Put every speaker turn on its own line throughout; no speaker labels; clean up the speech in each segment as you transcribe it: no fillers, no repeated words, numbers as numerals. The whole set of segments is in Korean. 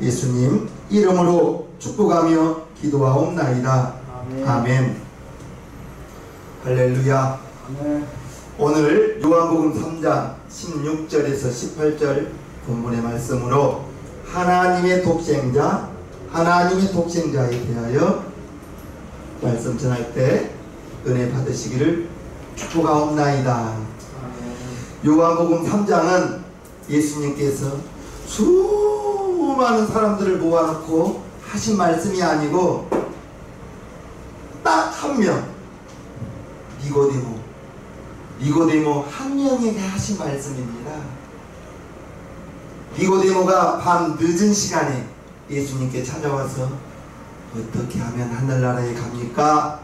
예수님 이름으로 축복하며 기도하옵나이다. 아멘. 할렐루야. 오늘 요한복음 3장 16절에서 18절 본문의 말씀으로 하나님의 독생자에 대하여 말씀 전할 때 은혜 받으시기를 축복하옵나이다. 요한복음 3장은 예수님께서 수많은 사람들을 모아놓고 하신 말씀이 아니고 딱 한 명, 니고데모 한 명에게 하신 말씀입니다. 니고데모가 밤 늦은 시간에 예수님께 찾아와서 어떻게 하면 하늘나라에 갑니까?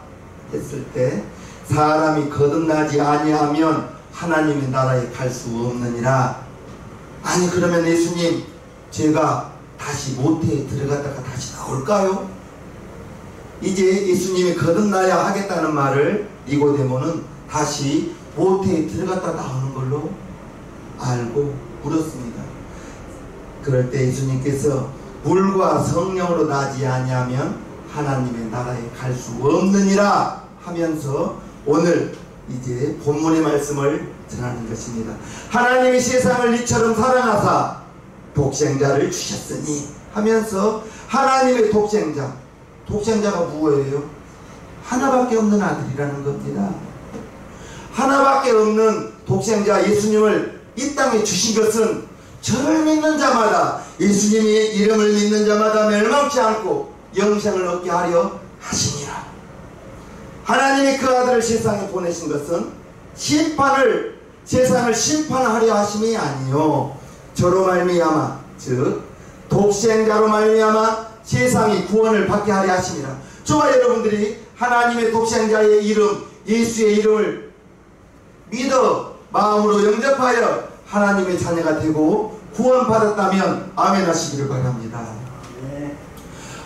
했을 때 사람이 거듭나지 아니하면 하나님의 나라에 갈 수 없느니라. 아니 그러면 예수님 제가 다시 모태에 들어갔다가 다시 나올까요? 이제 예수님이 거듭나야 하겠다는 말을 니고데모는 다시 모태에 들어갔다 나오는 걸로 알고 물었습니다. 그럴 때 예수님께서 물과 성령으로 나지 아니하면 하나님의 나라에 갈 수 없느니라 하면서 오늘 이제 본문의 말씀을 전하는 것입니다. 하나님이 세상을 이처럼 사랑하사 독생자를 주셨으니 하면서 하나님의 독생자가 무엇이에요? 하나밖에 없는 아들이라는 겁니다. 하나밖에 없는 독생자 예수님을 이 땅에 주신 것은 저를 믿는 자마다, 예수님의 이름을 믿는 자마다 멸망치 않고 영생을 얻게 하려 하시니라. 하나님이 그 아들을 세상에 보내신 것은 세상을 심판하려 하심이 아니요 저로 말미암아, 즉 독생자로 말미암아 세상이 구원을 받게 하려 하심이라. 저와 여러분들이 하나님의 독생자의 이름, 예수의 이름을 믿어 마음으로 영접하여 하나님의 자녀가 되고 구원받았다면 아멘 하시기를 바랍니다.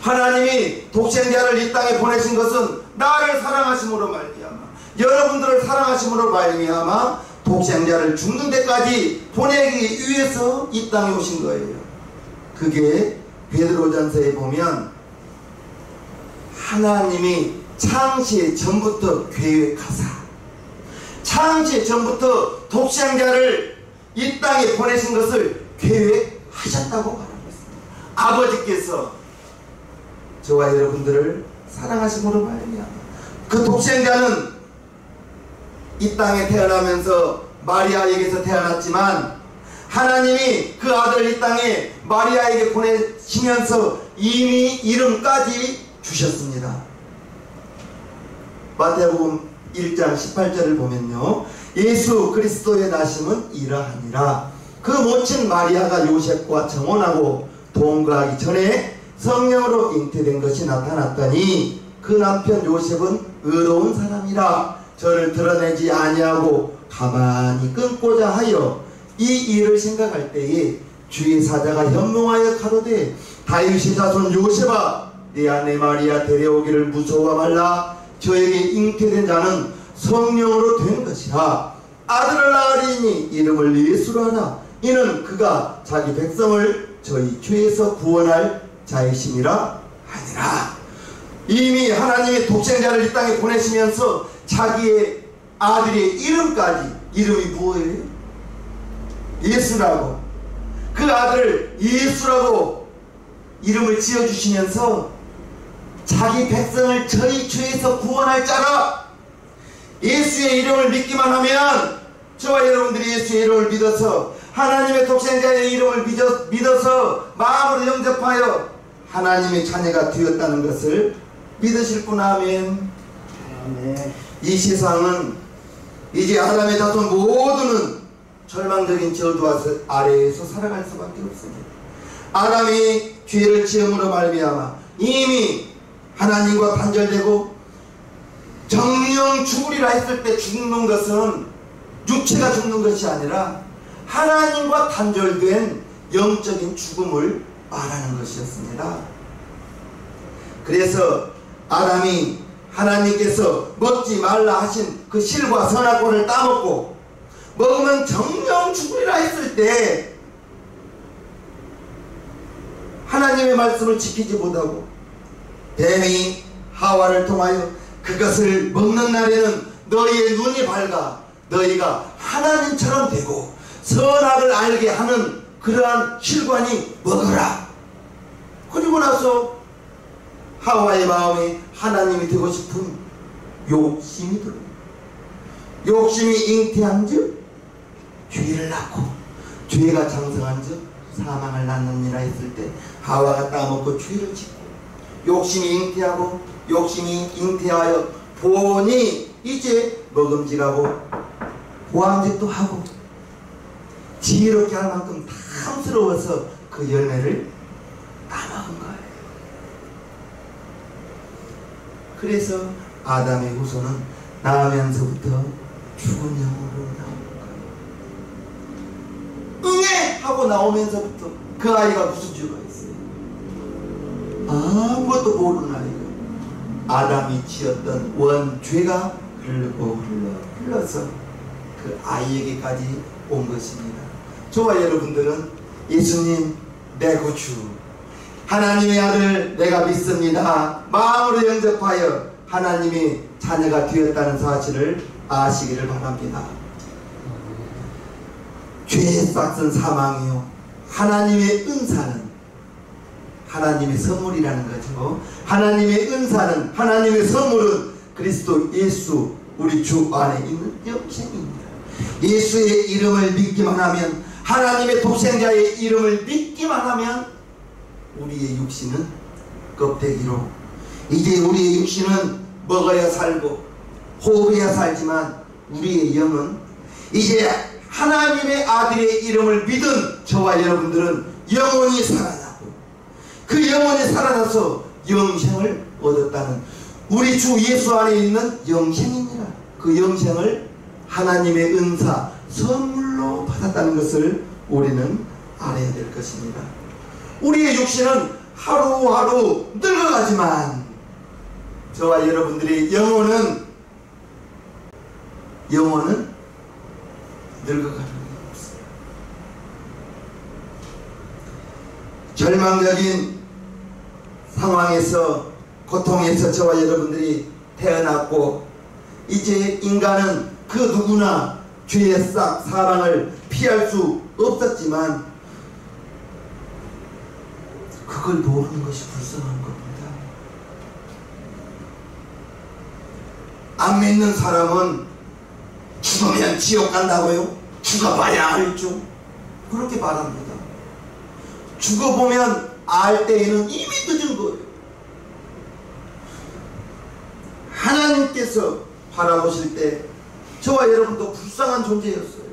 하나님이 독생자를 이 땅에 보내신 것은 나를 사랑하심으로 말미암아, 여러분들을 사랑하심으로 말미암아 독생자를 죽는 데까지 보내기 위해서 이 땅에 오신 거예요. 그게 베드로전서에 보면 하나님이 창세 전부터 계획하사, 창세 전부터 독생자를 이 땅에 보내신 것을 계획하셨다고 말하고 있습니다. 아버지께서 저와 여러분들을 사랑하심으로 말미암아 그 독생자는 이 땅에 태어나면서 마리아에게서 태어났지만 하나님이 그 아들을 이 땅에 마리아에게 보내시면서 이미 이름까지 주셨습니다. 마태복음 1장 18절을 보면요, 예수 그리스도의 나심은 이러하니라. 그 모친 마리아가 요셉과 정혼하고 동거하기 전에 성령으로 잉태된 것이 나타났더니 그 남편 요셉은 의로운 사람이라 저를 드러내지 아니하고 가만히 끊고자 하여 이 일을 생각할 때에 주의 사자가 현몽하여 가로되 다윗의 자손 요셉아 내 아내 마리아 데려오기를 무서워 말라. 저에게 잉태된 자는 성령으로 된 것이라. 아들을 낳으리니 이름을 예수로 하라. 이는 그가 자기 백성을 저희 죄에서 구원할 자이심이라 하니라. 이미 하나님의 독생자를 이 땅에 보내시면서 자기의 아들의 이름까지, 이름이 뭐예요? 예수라고, 그 아들을 예수라고 이름을 지어주시면서 자기 백성을 저희 죄에서 구원할 자라. 예수의 이름을 믿기만 하면, 저와 여러분들이 예수의 이름을 믿어서 하나님의 독생자의 이름을 믿어서 마음으로 영접하여 하나님의 자녀가 되었다는 것을 믿으실 분 아멘. 이 세상은 이제 아담의 자손 모두는 절망적인 저주 아래에서 살아갈 수밖에 없습니다. 아담이 죄를 지음으로 말미암아 이미 하나님과 단절되고 정령 죽으리라 했을 때 죽는 것은 육체가 죽는 것이 아니라 하나님과 단절된 영적인 죽음을 말하는 것이었습니다. 그래서 아담이 하나님께서 먹지 말라 하신 그 실과 선악과를 따먹고 먹으면 정령 죽으리라 했을 때 하나님의 말씀을 지키지 못하고 뱀이 하와를 통하여 그것을 먹는 날에는 너희의 눈이 밝아 너희가 하나님처럼 되고 선악을 알게 하는 그러한 실관이 먹어라. 그리고 나서 하와의 마음에 하나님이 되고 싶은 욕심이 들어요. 욕심이 잉태한즉 죄를 낳고 죄가 장성한즉 사망을 낳느니라 했을 때 하와가 따먹고 죄를 짓고 욕심이 잉태하고 욕심이 잉태하여 보니 이제 먹음직하고 보암직도 하고 지혜롭게 할 만큼 탐스러워서 그 열매를 따먹은 거예요. 그래서 아담의 후손은 나면서부터 죽은 영으로 나온 거예요. 응애! 하고 나오면서부터 그 아이가 무슨 죄가 있어요? 아무것도 모르는 아이가 아담이 지었던 원죄가 흘러서 그 아이에게까지 온 것입니다. 저와 여러분들은 예수님 내 구주 하나님의 아들 내가 믿습니다. 마음으로 영접하여 하나님의 자녀가 되었다는 사실을 아시기를 바랍니다. 죄의 싹은 사망이요 하나님의 은사는 하나님의 선물이라는 거죠. 하나님의 은사는 하나님의 선물은 그리스도 예수 우리 주 안에 있는 영생입니다. 예수의 이름을 믿기만 하면 하나님의 독생자의 이름을 믿기만 하면 우리의 육신은 껍데기로 이제 우리의 육신은 먹어야 살고 호흡해야 살지만 우리의 영은 이제 하나님의 아들의 이름을 믿은 저와 여러분들은 영원히 살아나고 그 영원히 살아나서 영생을 얻었다는 우리 주 예수 안에 있는 영생입니다. 그 영생을 하나님의 은사 선물로 받았다는 것을 우리는 알아야 될 것입니다. 우리의 육신은 하루하루 늙어가지만 저와 여러분들의 영혼은 늙어가는 게 없어요. 절망적인 상황에서 고통에서 저와 여러분들이 태어났고 이제 인간은 그 누구나 죄의 싹 사망을 피할 수 없었지만 그걸 모르는 것이 불쌍한 겁니다. 안 믿는 사람은 죽으면 지옥 간다고요? 죽어봐야 알죠. 그렇게 말합니다. 죽어보면 알 때에는 이미 늦은 거예요. 하나님께서 바라보실 때 저와 여러분도 불쌍한 존재였어요.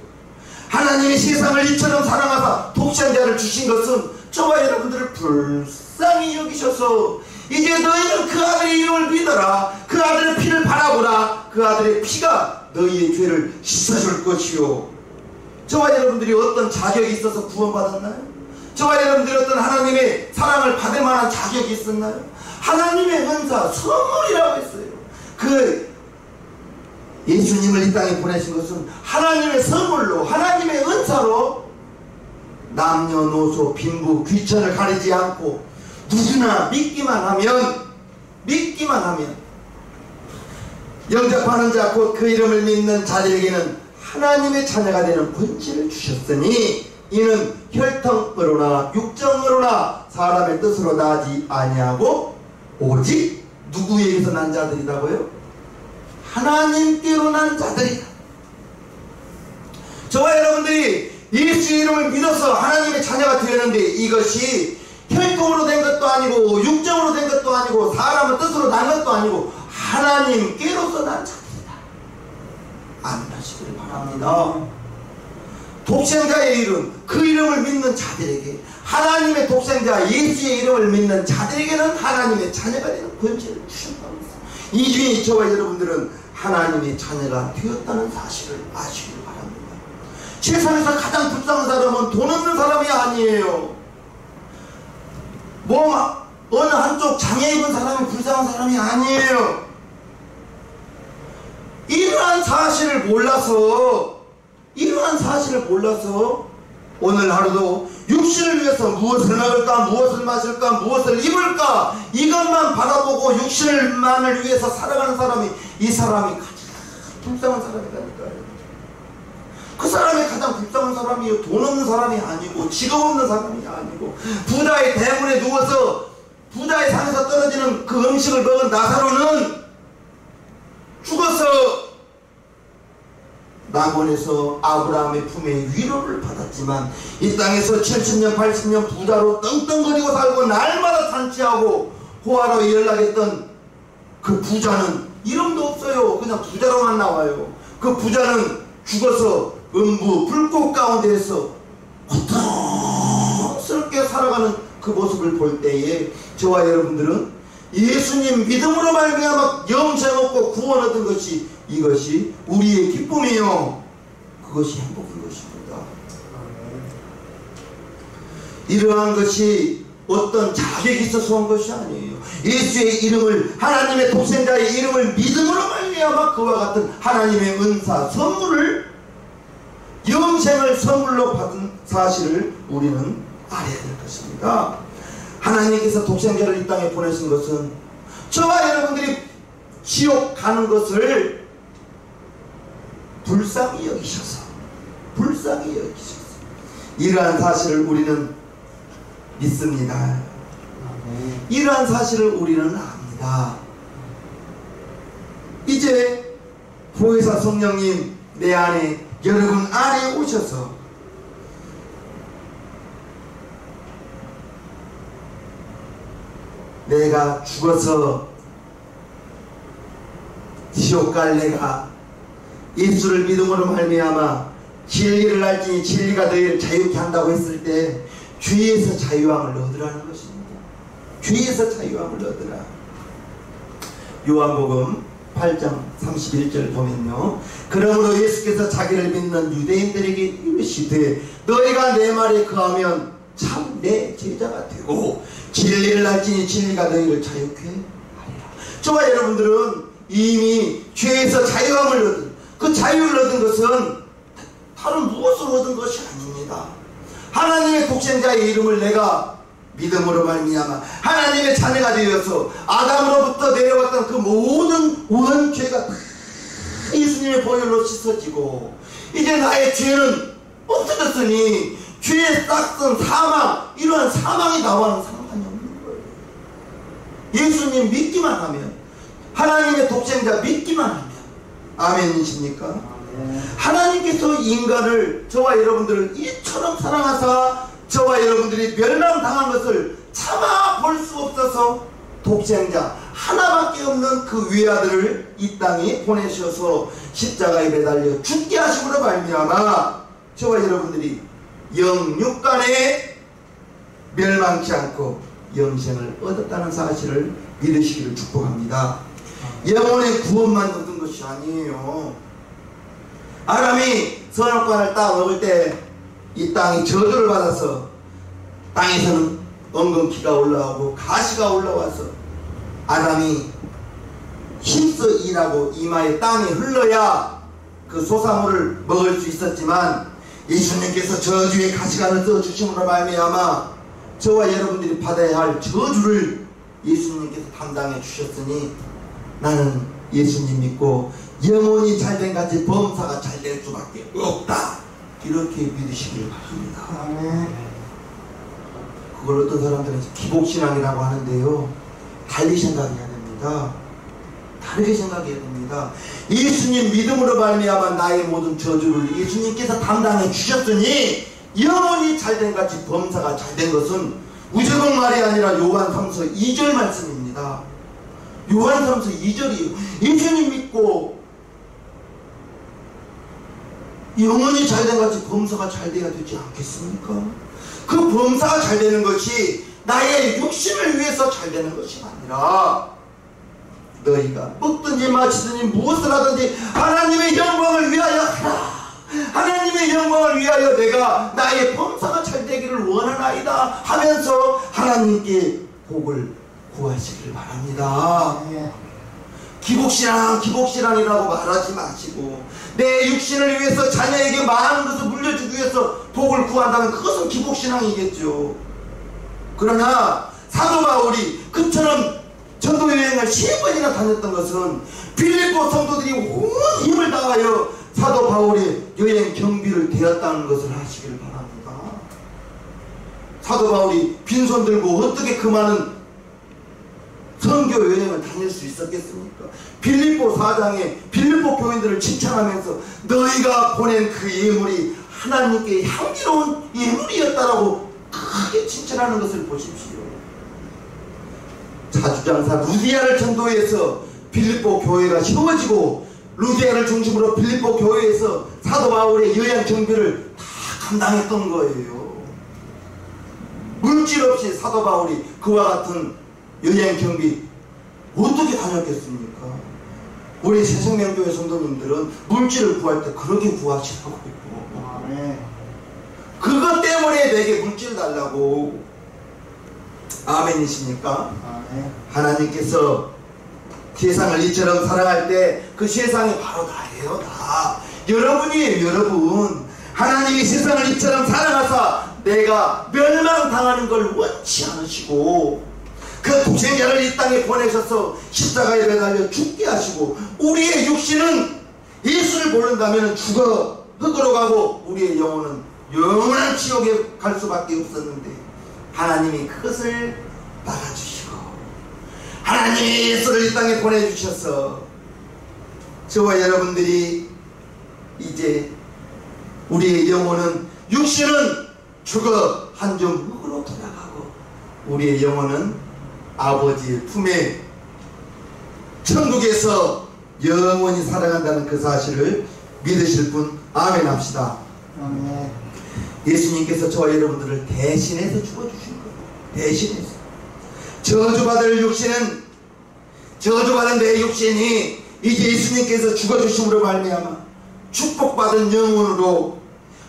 하나님이 세상을 이처럼 사랑하사 독생자를 주신 것은 저와 여러분들을 불쌍히 여기셔서 이제 너희는 그 아들의 이름을 믿어라. 그 아들의 피를 바라보라. 그 아들의 피가 너희의 죄를 씻어줄 것이요. 저와 여러분들이 어떤 자격이 있어서 구원받았나요? 저와 여러분들이 어떤 하나님의 사랑을 받을 만한 자격이 있었나요? 하나님의 은사 선물이라고 했어요. 그 예수님을 이 땅에 보내신 것은 하나님의 선물로 하나님의 은사로 남녀노소 빈부 귀천을 가리지 않고 누구나 믿기만 하면 영접하는 자 곧 그 이름을 믿는 자들에게는 하나님의 자녀가 되는 권세를 주셨으니 이는 혈통으로나 육정으로나 사람의 뜻으로 나지 아니하고 오직 누구에게서 난 자들이라고요? 하나님께로 난 자들이다. 저와 여러분들이 예수의 이름을 믿어서 하나님의 자녀가 되었는데 이것이 혈통으로 된 것도 아니고 육정으로 된 것도 아니고 사람의 뜻으로 난 것도 아니고 하나님께로서 난 자들이다. 안다시기를 바랍니다. 독생자의 이름, 그 이름을 믿는 자들에게 하나님의 독생자 예수의 이름을 믿는 자들에게는 하나님의 자녀가 되는 권세를 주셨다고 했습니다. 이 중에 저와 여러분들은 하나님의 자녀가 되었다는 사실을 아시기를 바랍니다. 세상에서 가장 불쌍한 사람은 돈 없는 사람이 아니에요. 어느 한쪽 장애 입은 사람이 불쌍한 사람이 아니에요. 이러한 사실을 몰라서 오늘 하루도 육신을 위해서 무엇을 먹을까, 무엇을 마실까, 무엇을 입을까, 이것만 바라보고 육신만을 위해서 살아가는 사람이, 이 사람이 가장 불쌍한 사람이라니까요. 그 사람이 가장 불쌍한 사람이요. 돈 없는 사람이 아니고, 직업 없는 사람이 아니고, 부다의 대문에 누워서 부다의 산에서 떨어지는 그 음식을 먹은 나사로는 죽어서 낙원에서 아브라함의 품에 위로를 받았지만, 이 땅에서 70년 80년 부자로 떵떵거리고 살고 날마다 잔치하고 호화로 연락했던 그 부자는 이름도 없어요. 그냥 부자로만 나와요. 그 부자는 죽어서 음부 불꽃 가운데에서 고통스럽게 살아가는 그 모습을 볼 때에 저와 여러분들은 예수님 믿음으로 말미암아 영생 얻고 구원 얻은 것이, 이것이 우리의 기쁨이요, 그것이 행복인 것입니다. 이러한 것이 어떤 자격이 있어서 온 것이 아니에요. 예수의 이름을, 하나님의 독생자의 이름을 믿음으로 말미암아 그와 같은 하나님의 은사, 선물을, 영생을 선물로 받은 사실을 우리는 알아야 될 것입니다. 하나님께서 독생자를 이 땅에 보내신 것은 저와 여러분들이 지옥 가는 것을 불쌍히 여기셔서 이러한 사실을 우리는 믿습니다. 이러한 사실을 우리는 압니다. 이제 보혜사 성령님 내 안에, 여러분 안에 오셔서 내가 죽어서 지옥 갈 내가 예수를 믿음으로 말미암아 진리를 알지니 진리가 너희를 자유케 한다고 했을 때 죄에서 자유함을 얻으라는 것입니다. 죄에서 자유함을 얻으라. 요한복음 8장 31절 보면요, 그러므로 예수께서 자기를 믿는 유대인들에게 이르시되 너희가 내 말에 거하면 참 내 제자가 되고 진리를 알지니 진리가 너희를 자유케 하리라. 저와 여러분들은 이미 죄에서 자유함을 얻은, 그 자유를 얻은 것은 다른 무엇을 얻은 것이 아닙니다. 하나님의 독생자의 이름을 내가 믿음으로 말미암아 하나님의 자녀가 되어서 아담으로부터 내려왔던 그 모든 원죄가 다 예수님의 보혈로 씻어지고, 이제 나의 죄는 없어졌으니 죄의 싹슨 사망, 이러한 사망이 나와는 상관이 없는 거예요. 예수님 믿기만 하면, 하나님의 독생자 믿기만 하면, 아멘이십니까? 하나님께서 인간을, 저와 여러분들을 이처럼 사랑하사 저와 여러분들이 멸망당한 것을 참아 볼 수 없어서 독생자 하나밖에 없는 그 외아들을 이 땅에 보내셔서 십자가에 매달려 죽게 하심으로 말미암아 저와 여러분들이 영육간에 멸망치 않고 영생을 얻었다는 사실을 믿으시기를 축복합니다. 영혼의 구원만 얻은 것이 아니에요. 아람이 선악과를 따 먹을 때 이 땅이 저주를 받아서 땅에서는 엉겅퀴가 올라오고 가시가 올라와서 아담이 힘써 일하고 이마에 땀이 흘러야 그 소사물을 먹을 수 있었지만, 예수님께서 저주의 가시관을 써주심으로 말미암아 저와 여러분들이 받아야 할 저주를 예수님께서 담당해 주셨으니 나는 예수님 믿고 영혼이 잘된 같이 범사가 잘될 수밖에 없다, 이렇게 믿으시길 바랍니다. 그걸 어떤 사람들은 기복신앙이라고 하는데요, 달리 생각해야 됩니다. 다르게 생각해야 됩니다. 예수님 믿음으로 말미암아 나의 모든 저주를 예수님께서 담당해 주셨으니 영혼이 잘된 같이 범사가 잘된 것은 무조건 말이 아니라 요한 3서 2절 말씀입니다. 요한 3서 2절이에요. 예수님 믿고 영혼이 잘된 같이 범사가 잘돼야 되지 않겠습니까? 그 범사가 잘되는 것이 나의 육신을 위해서 잘되는 것이 아니라 너희가 먹든지 마시든지 무엇을 하든지 하나님의 영광을 위하여 하라. 하나님의 영광을 위하여 내가 나의 범사가 잘되기를 원하나이다 하면서 하나님께 복을 구하시길 바랍니다. 기복신앙이라고 말하지 마시고, 내 육신을 위해서 자녀에게 많은 것을 물려주기 위해서 복을 구한다면 그것은 기복신앙이겠죠. 그러나 사도 바울이 그처럼 전도 여행을 3번이나 다녔던 것은 빌립보 성도들이 온 힘을 다하여 사도 바울의 여행 경비를 대었다는 것을 아시길 바랍니다. 사도 바울이 빈손 들고 어떻게 그 많은 선교 여행을 다닐 수 있었겠습니까? 빌립보 4장에 빌립보 교인들을 칭찬하면서 너희가 보낸 그 예물이 하나님께 향기로운 예물이었다라고 크게 칭찬하는 것을 보십시오. 자주장사 루디아를 전도해서 빌립보 교회가 세워지고, 루디아를 중심으로 빌립보 교회에서 사도 바울의 여행 경비를 다 감당했던 거예요. 물질 없이 사도 바울이 그와 같은 여행 경비 어떻게 다녔겠습니까? 우리 새생명교회 성도님들은 물질을 구할 때 그렇게 구하시라고 했고, 그것 때문에 내게 물질 달라고. 아멘이십니까? 아멘. 하나님께서 세상을 이처럼 사랑할 때 그 세상이 바로 나예요. 다 여러분이에요. 여러분, 하나님이 세상을 이처럼 사랑하사 내가 멸망당하는 걸 원치 않으시고 그 독생자를 이 땅에 보내셔서 십자가에 매달려 죽게 하시고, 우리의 육신은 예수를 모른다면 죽어 흙으로 가고 우리의 영혼은 영원한 지옥에 갈 수밖에 없었는데, 하나님이 그것을 막아주시고 하나님이 예수를 이 땅에 보내주셔서 저와 여러분들이 이제 우리의 영혼은, 육신은 죽어 한 점 흙으로 돌아가고 우리의 영혼은 아버지의 품에 천국에서 영원히 살아간다는 그 사실을 믿으실 분 아멘 합시다. 아멘. 예수님께서 저와 여러분들을 대신해서 죽어주신 거예요. 대신해서. 저주받을 육신은, 저주받은 내 육신이 이제 예수님께서 죽어주심으로 말미암아 축복받은 영혼으로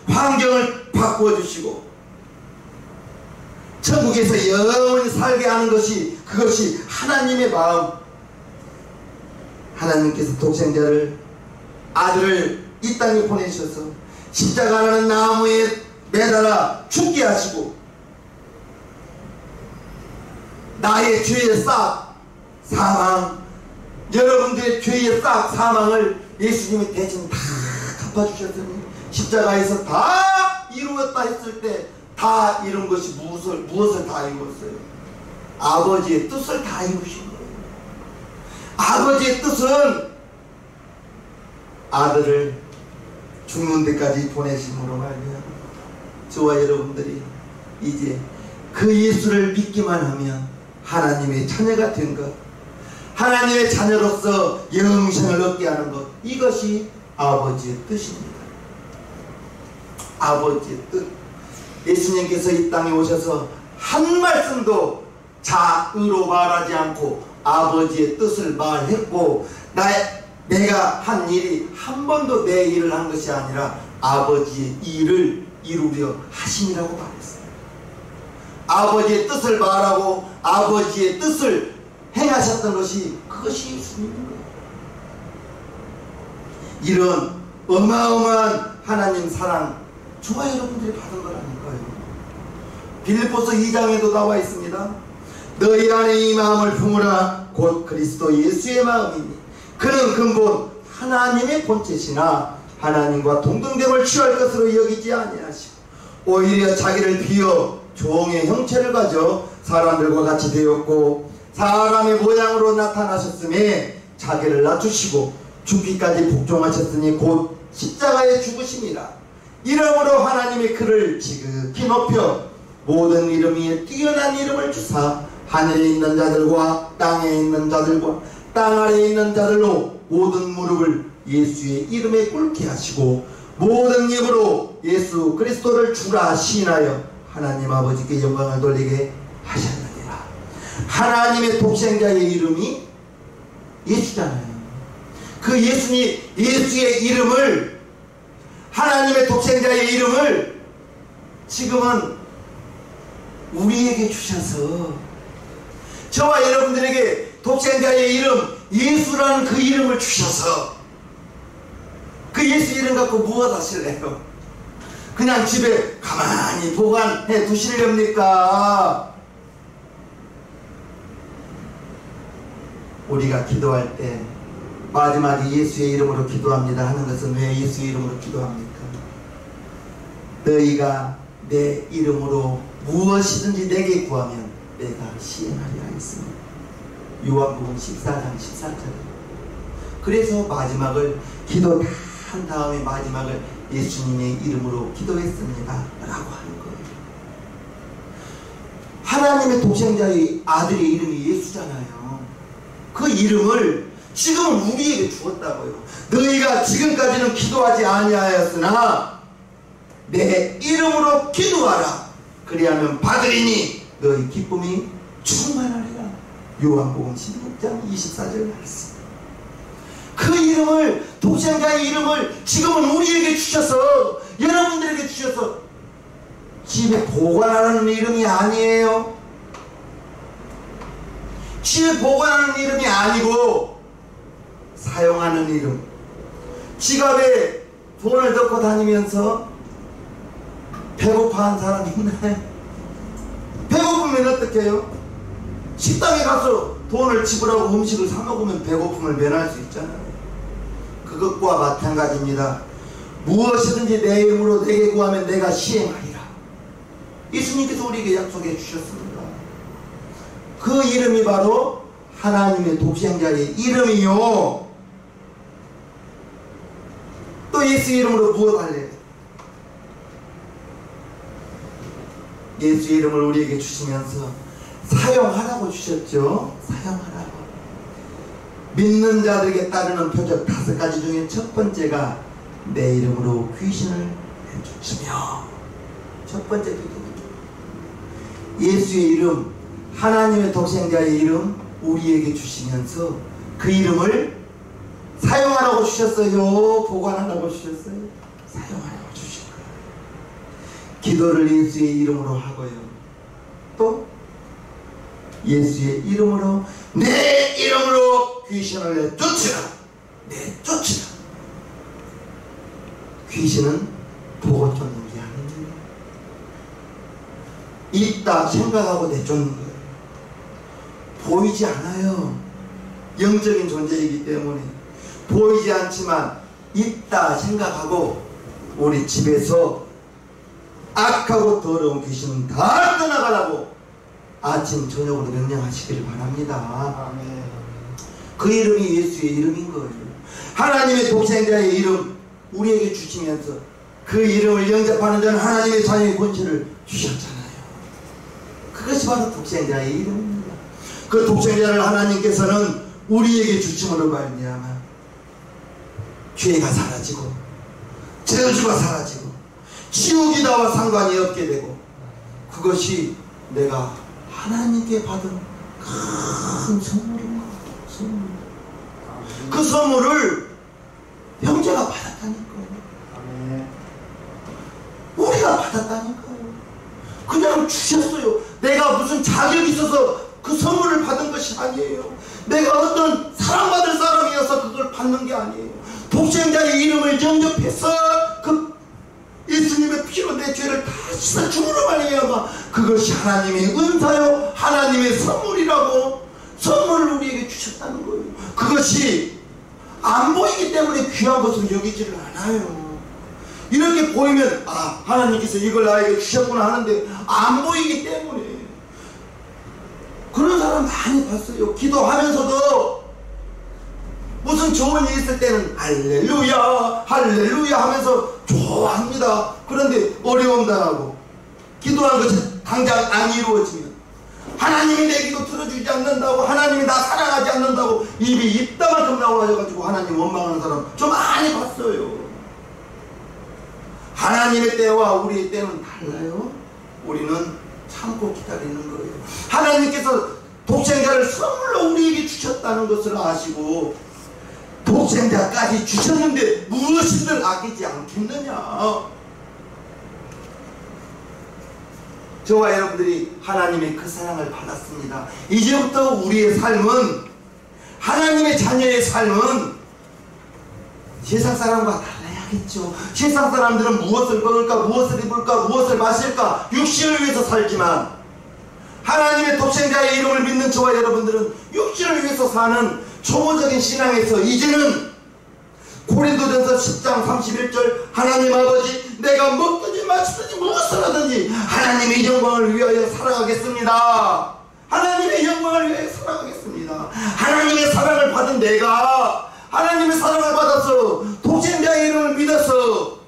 환경을 바꾸어주시고 천국에서 영원히 살게 하는 것이, 그것이 하나님의 마음. 하나님께서 독생자를, 아들을 이 땅에 보내셔서 십자가라는 나무에 매달아 죽게 하시고 나의 죄의 싹 사망, 여러분들의 죄의 싹 사망을 예수님이 대신 다 갚아주셨더니 십자가에서 다 이루었다 했을 때 다 이룬 것이 무엇을 다 이루었어요? 아버지의 뜻을 다 이루신 거예요. 아버지의 뜻은 아들을 죽는 데까지 보내심으로 말미암아 저와 여러분들이 이제 그 예수를 믿기만 하면 하나님의 자녀가 된 것, 하나님의 자녀로서 영생을 얻게 하는 것, 이것이 아버지의 뜻입니다. 아버지의 뜻. 예수님께서 이 땅에 오셔서 한 말씀도 자의로 말하지 않고 아버지의 뜻을 말했고, 내가 한 일이 한 번도 내 일을 한 것이 아니라 아버지의 일을 이루려 하심이라고 말했어요. 아버지의 뜻을 말하고 아버지의 뜻을 행하셨던 것이, 그것이 예수님인 거예요. 이런 어마어마한 하나님 사랑 저와 여러분들이 받은 거라니까요. 빌립보서 2장에도 나와 있습니다. 너희 안에 이 마음을 품으라. 곧 그리스도 예수의 마음이니 그는 근본 하나님의 본체시나 하나님과 동등됨을 취할 것으로 여기지 아니하시고 오히려 자기를 비어 종의 형체를 가져 사람들과 같이 되었고 사람의 모양으로 나타나셨음에 자기를 낮추시고 죽기까지 복종하셨으니 곧 십자가에 죽으심이라. 이러므로 하나님의 그를 지극히 높여 모든 이름 위에 뛰어난 이름을 주사 하늘에 있는 자들과 땅에 있는 자들과 땅 아래에 있는 자들로 모든 무릎을 예수의 이름에 꿇게 하시고 모든 입으로 예수 그리스도를 주라 시인하여 하나님 아버지께 영광을 돌리게 하셨느니라. 하나님의 독생자의 이름이 예수잖아요. 그 예수의 이름을, 하나님의 독생자의 이름을 지금은 우리에게 주셔서 저와 여러분들에게 독생자의 이름 예수라는 그 이름을 주셔서 그 예수 이름 갖고 무엇 하실래요? 그냥 집에 가만히 보관해 두시렵니까? 우리가 기도할 때 마지막에 예수의 이름으로 기도합니다 하는 것은 왜 예수의 이름으로 기도합니까? 너희가 내 이름으로 무엇이든지 내게 구하면 내가 시행하리라 했습니다. 요한복음 14장 14절. 그래서 마지막을 기도 다 한 다음에 마지막을 예수님의 이름으로 기도했습니다 라고 하는 거예요. 하나님의 독생자의 아들의 이름이 예수잖아요. 그 이름을 지금 우리에게 주었다고요. 너희가 지금까지는 기도하지 아니하였으나 내 이름으로 기도하라. 그리하면 받으리니 너희 기쁨이 충만하리라. 요한복음 16장 24절 말씀. 그 이름을, 독생자의 이름을 지금은 우리에게 주셔서, 여러분들에게 주셔서 집에 보관하는 이름이 아니에요. 집에 보관하는 이름이 아니고 사용하는 이름. 지갑에 돈을 넣고 다니면서 배고파한 사람이 있나요? 배고프면 어떻게 해요? 식당에 가서 돈을 지불하고 음식을 사 먹으면 배고픔을 면할 수 있잖아요. 그것과 마찬가지입니다. 무엇이든지 내 이름으로 내게 구하면 내가 시행하리라. 예수님께서 우리에게 약속해 주셨습니다. 그 이름이 바로 하나님의 독생자의 이름이요. 또 예수 이름으로 무엇 할래요? 예수 이름을 우리에게 주시면서 사용하라고 주셨죠. 사용하라고. 믿는 자들에게 따르는 표적 5가지 중에 첫 번째가 내 이름으로 귀신을 내쫓으며. 첫 번째 표적이죠. 예수의 이름, 하나님의 독생자의 이름 우리에게 주시면서 그 이름을 사용하라고 주셨어요? 보관하라고 주셨어요? 사용하라고 주신 거예요. 기도를 예수의 이름으로 하고요. 또 예수의 이름으로 내 이름으로 귀신을 내쫓으라. 내쫓으라. 귀신은 보고 쫓는 게 아닙니다. 있다 생각하고 내쫓는 거예요. 보이지 않아요. 영적인 존재이기 때문에 보이지 않지만 있다 생각하고 우리 집에서 악하고 더러운 귀신은 다 떠나가라고 아침 저녁으로 명령하시기를 바랍니다. 아멘. 그 이름이 예수의 이름인 거예요. 하나님의 독생자의 이름 우리에게 주시면서 그 이름을 영접하는 자는 하나님의 자녀의 권세를 주셨잖아요. 그것이 바로 독생자의 이름입니다. 그 독생자를 하나님께서는 우리에게 주심으로 말미암아 죄가 사라지고 저주가 사라지고 지옥이 나와 상관이 없게 되고, 그것이 내가 하나님께 받은 큰 선물인 거예요. 선물. 그 선물을 형제가 받았다니까요. 우리가 받았다니까요. 그냥 주셨어요. 내가 무슨 자격이 있어서 그 선물을 받은 것이 아니에요. 내가 어떤 사랑받을 사람이어서 그걸 받는 게 아니에요. 독생자의 이름을 영접해서 그 예수님의 피로 내 죄를 다 씻어 주므로 말미암아 그것이 하나님의 은사요 하나님의 선물이라고 선물을 우리에게 주셨다는 거예요. 그것이 안 보이기 때문에 귀한 것으로 여기지를 않아요. 이렇게 보이면 아 하나님께서 이걸 나에게 주셨구나 하는데 안 보이기 때문에. 그런 사람 많이 봤어요. 기도하면서도 무슨 좋은 일 있을 때는 할렐루야 할렐루야 하면서 좋아합니다. 그런데 어려움 당하고 기도한 것이 당장 안 이루어지면 하나님이 내 기도 들어주지 않는다고, 하나님이 나 사랑하지 않는다고 입이 입다만큼 나와가지고 하나님 원망하는 사람 좀 많이 봤어요. 하나님의 때와 우리의 때는 달라요. 우리는 참고 기다리는 거예요. 하나님께서 독생자를 선물로 우리에게 주셨다는 것을 아시고 독생자까지 주셨는데 무엇이든 아끼지 않겠느냐. 저와 여러분들이 하나님의 그 사랑을 받았습니다. 이제부터 우리의 삶은 하나님의 자녀의 삶은 세상 사람과 달라야겠죠. 세상 사람들은 무엇을 먹을까, 무엇을 입을까, 무엇을 마실까, 육신을 위해서 살지만 하나님의 독생자의 이름을 믿는 저와 여러분들은 육신을 위해서 사는 초보적인 신앙에서 이제는 고린도전서 10장 31절 하나님 아버지 내가 먹든지 마시든지 무엇을 하든지 하나님의 영광을 위하여 살아가겠습니다. 하나님의 영광을 위하여 살아가겠습니다. 하나님의 사랑을 받은 내가 하나님의 사랑을 받아서 독생자의 이름을 믿어서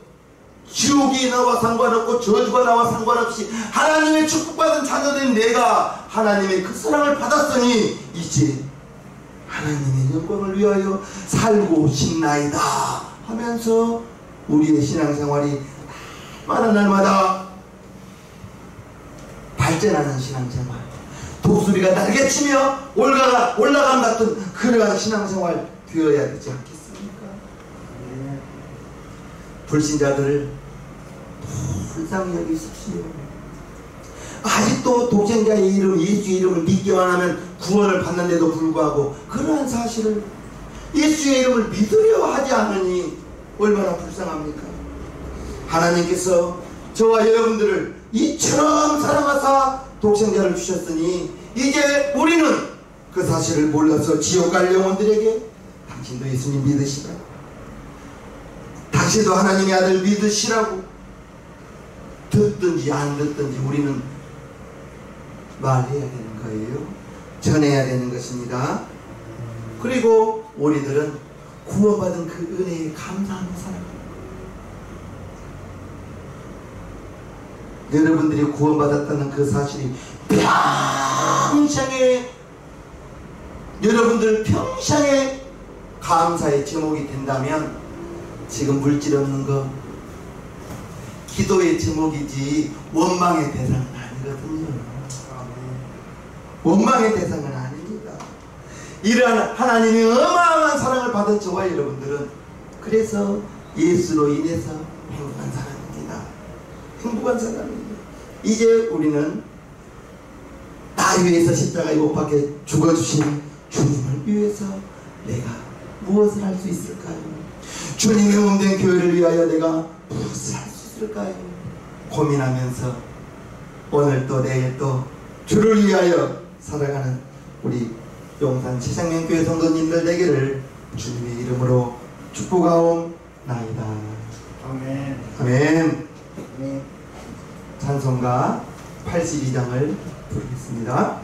지옥이 나와 상관없고 저주가 나와 상관없이 하나님의 축복받은 자녀된 내가 하나님의 그 사랑을 받았으니 이제 하나님의 영광을 위하여 살고 싶나이다 하면서 우리의 신앙생활이 날마다 발전하는 신앙생활, 독수리가 날개치며 올라감 같은 그러한 신앙생활 되어야 되지 않겠습니까? 불신자들을 불쌍히 여기십시오. 아직도 독생자의 이름, 예수의 이름을 믿기만 하면 구원을 받는데도 불구하고 그러한 사실을 예수의 이름을 믿으려 하지 않으니 얼마나 불쌍합니까? 하나님께서 저와 여러분들을 이처럼 사랑하사 독생자를 주셨으니 이제 우리는 그 사실을 몰라서 지옥 갈 영혼들에게 당신도 예수님 믿으시라, 당신도 하나님의 아들 믿으시라고 듣든지 안 듣든지 우리는 말해야 되는 거예요. 전해야 되는 것입니다. 그리고 우리들은 구원받은 그 은혜에 감사하는 사람, 여러분들이 구원받았다는 그 사실이 평생에 여러분들 평생에 감사의 제목이 된다면 지금 물질 없는 거 기도의 제목이지 원망의 대상은 아니거든요. 원망의 대상은 아닙니다. 이러한 하나님의 어마어마한 사랑을 받은 저와 여러분들은 그래서 예수로 인해서 행복한 사람입니다. 행복한 사람입니다. 이제 우리는 나 위해서 십자가에 못 박혀 죽어주신 주님을 위해서 내가 무엇을 할 수 있을까요? 주님의 몸된 교회를 위하여 내가 무엇을 할 수 있을까요? 고민하면서 오늘 또 내일 또 주를 위하여 살아가는 우리 용산 최상명교회 성도님들 되기를 주님의 이름으로 축복하옵나이다.
아멘.
아멘.
아멘.
찬송가 82장을 부르겠습니다.